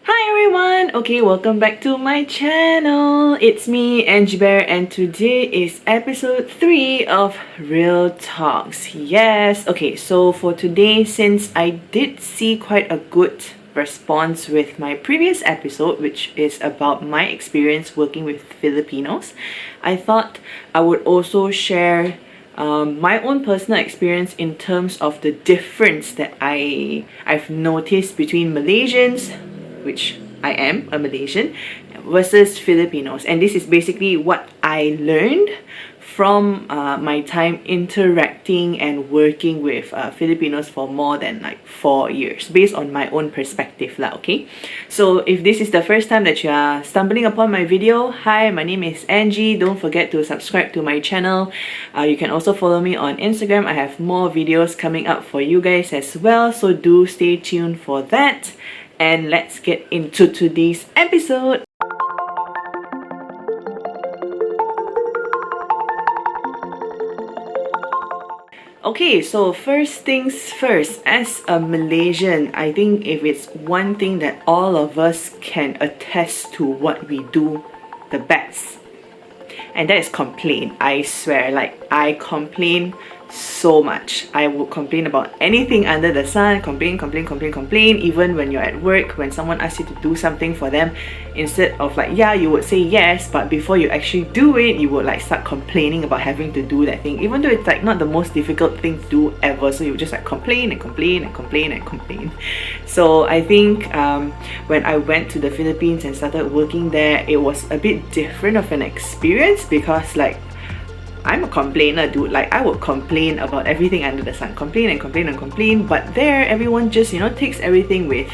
Hi everyone! Okay, welcome back to my channel. It's me, Angie Bear, and today is episode 3 of Real Talks. Yes! Okay, so for today, since I did see quite a good response with my previous episode, which is about my experience working with Filipinos, I thought I would also share my own personal experience in terms of the difference that I've noticed between Malaysians, which I am a Malaysian, versus Filipinos. And this is basically what I learned from my time interacting and working with Filipinos for more than like 4 years, based on my own perspective lah, okay? So if this is the first time that you are stumbling upon my video, hi, my name is Angie. Don't forget to subscribe to my channel. You can also follow me on Instagram. I have more videos coming up for you guys as well, so do stay tuned for that. And let's get into today's episode. Okay, so first things first, as a Malaysian, I think if it's one thing that all of us can attest to what we do the best, and that is complain. I swear, like, I complain so much. I would complain about anything under the sun. Complain. Even when you're at work, when someone asks you to do something for them, instead of like, yeah, you would say yes, but before you actually do it, you would like start complaining about having to do that thing, even though it's like not the most difficult thing to do ever. So you just like complain. So I think when I went to the Philippines and started working there, it was a bit different of an experience, because like, I'm a complainer, dude. Like, I would complain about everything under the sun. Complain. But there, everyone just, you know, takes everything with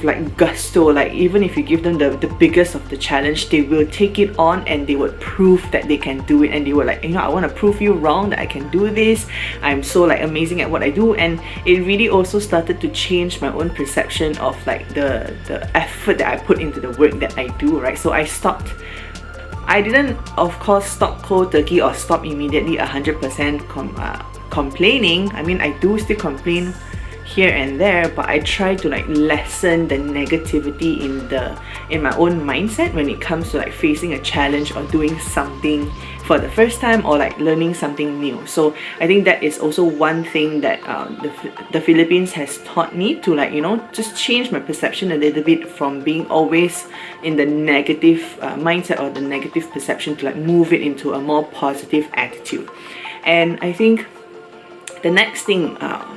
like gusto. Like, even if you give them the biggest of the challenge, they will take it on and they would prove that they can do it. And they were like, you know, I want to prove you wrong that I can do this. I'm so like amazing at what I do. And it really also started to change my own perception of like the effort that I put into the work that I do, right? So I didn't, of course, stop cold turkey or stop immediately 100% complaining. I mean, I do still complain here and there, but I try to like lessen the negativity in my own mindset when it comes to like facing a challenge or doing something for the first time, or like learning something new. So I think that is also one thing that the Philippines has taught me to, like, you know, just change my perception a little bit from being always in the negative mindset or the negative perception, to like move it into a more positive attitude. And I think the next thing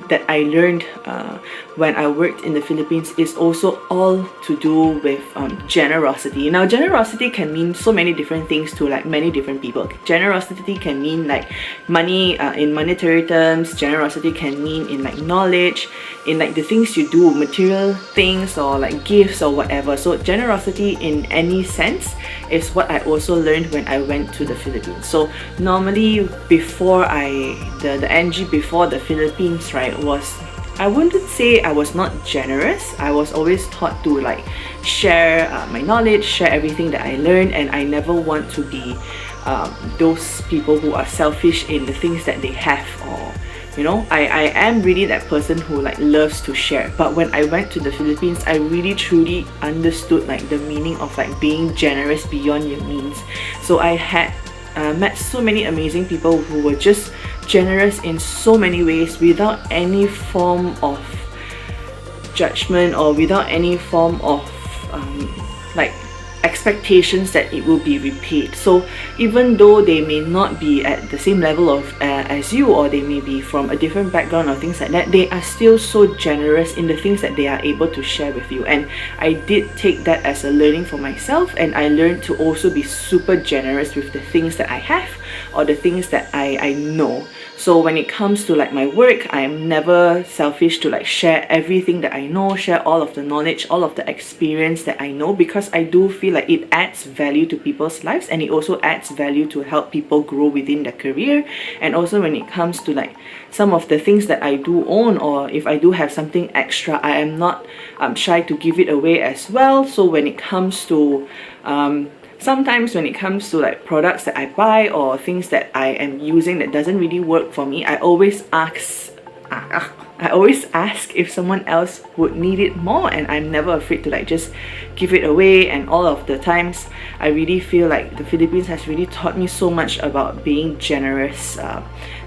that I learned when I worked in the Philippines is also all to do with generosity. Now, generosity can mean so many different things to like many different people. Generosity can mean like money in monetary terms. Generosity can mean in like knowledge, in like the things you do, material things, or like gifts or whatever. So generosity in any sense is what I also learned when I went to the Philippines. So normally before the NG before the Philippines, right, was, I wouldn't say I was not generous. I was always taught to like share my knowledge, share everything that I learned, and I never want to be those people who are selfish in the things that they have, or you know, I am really that person who like loves to share. But when I went to the Philippines, I really truly understood like the meaning of like being generous beyond your means. So I had met so many amazing people who were just generous in so many ways, without any form of judgment or without any form of like expectations that it will be repaid. So even though they may not be at the same level of as you, or they may be from a different background or things like that, they are still so generous in the things that they are able to share with you. And I did take that as a learning for myself, and I learned to also be super generous with the things that I have, or the things that I know. So when it comes to like my work, I am never selfish to like share everything that I know, share all of the knowledge, all of the experience that I know, because I do feel like it adds value to people's lives, and it also adds value to help people grow within their career. And also when it comes to like some of the things that I do own, or if I do have something extra, I am not shy to give it away as well. So when it comes to sometimes when it comes to like products that I buy or things that I am using that doesn't really work for me, I always ask I always ask if someone else would need it more, and I'm never afraid to like just give it away. And all of the times I really feel like the Philippines has really taught me so much about being generous,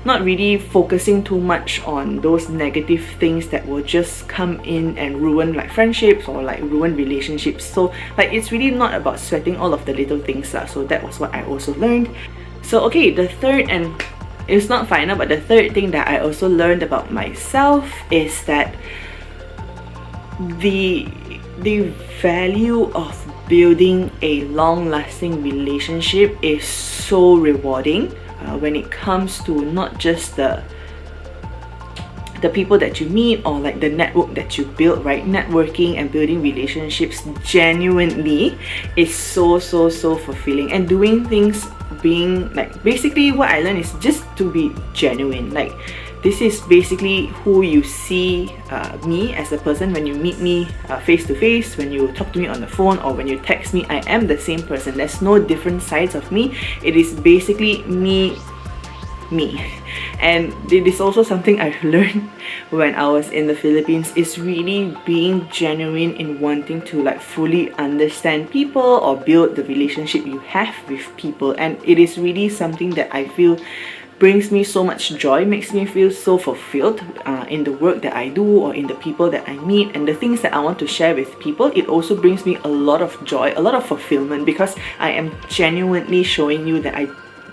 not really focusing too much on those negative things that will just come in and ruin like friendships or like ruin relationships. So like it's really not about sweating all of the little things lah. So that was what I also learned. So okay, the third, and it's not final, but the third thing that I also learned about myself is that the value of building a long-lasting relationship is so rewarding when it comes to not just the people that you meet or like the network that you build, right? Networking and building relationships genuinely is so fulfilling, and doing things, being like, basically what I learned is just to be genuine. Like this is basically who you see me as a person when you meet me face to face, when you talk to me on the phone, or when you text me. I am the same person. There's no different sides of me. It is basically me. And it is also something I've learned when I was in the Philippines, is really being genuine in wanting to like fully understand people or build the relationship you have with people. And it is really something that I feel brings me so much joy, makes me feel so fulfilled in the work that I do or in the people that I meet and the things that I want to share with people. It also brings me a lot of joy, a lot of fulfillment, because I am genuinely showing you that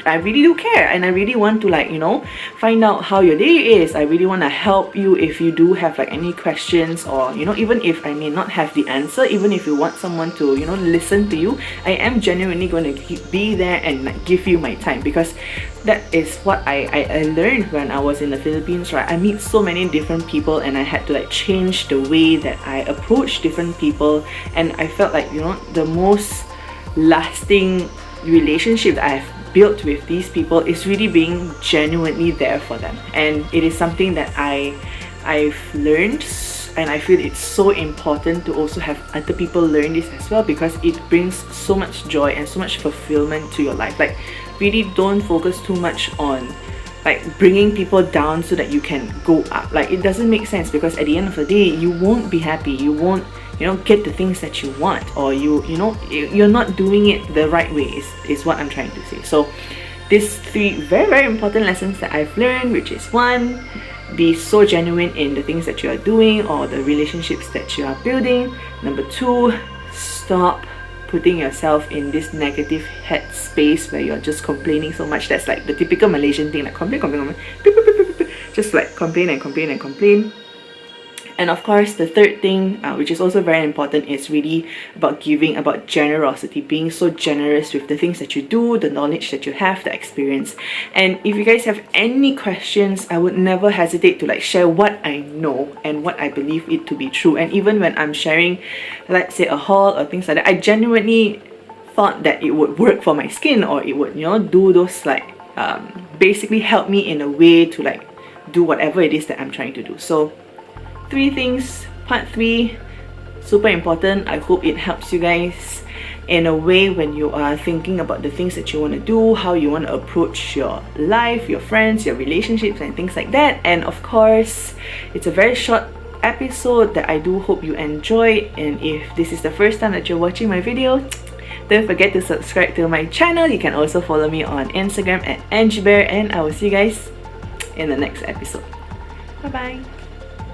I really do care, and I really want to like, you know, find out how your day is. I really want to help you if you do have like any questions, or you know, even if I may not have the answer, even if you want someone to, you know, listen to you, I am genuinely going to be there and like give you my time, because that is what I learned when I was in the Philippines, right? I meet so many different people, and I had to like change the way that I approach different people, and I felt like, you know, the most lasting relationship that I've built with these people is really being genuinely there for them. And it is something that I've learned, and I feel it's so important to also have other people learn this as well, because it brings so much joy and so much fulfillment to your life. Like really don't focus too much on like bringing people down so that you can go up. Like it doesn't make sense, because at the end of the day you won't be happy, you won't, you know, get the things that you want, or you know, you're not doing it the right way is what I'm trying to say. So these three very important lessons that I've learned, which is 1, be so genuine in the things that you are doing or the relationships that you are building. Number 2, stop putting yourself in this negative headspace where you're just complaining so much. That's like the typical Malaysian thing, like complain, just like complain. And of course, the third thing, which is also very important, is really about giving, about generosity, being so generous with the things that you do, the knowledge that you have, the experience. And if you guys have any questions, I would never hesitate to like share what I know and what I believe it to be true. And even when I'm sharing, let's say, a haul or things like that, I genuinely thought that it would work for my skin, or it would, you know, do those like basically help me in a way to like do whatever it is that I'm trying to do. So 3 things, part 3, super important. I hope it helps you guys in a way when you are thinking about the things that you want to do, how you want to approach your life, your friends, your relationships and things like that. And of course, it's a very short episode that I do hope you enjoy. And if this is the first time that you're watching my video, don't forget to subscribe to my channel. You can also follow me on Instagram at AngieBear, and I will see you guys in the next episode. Bye bye.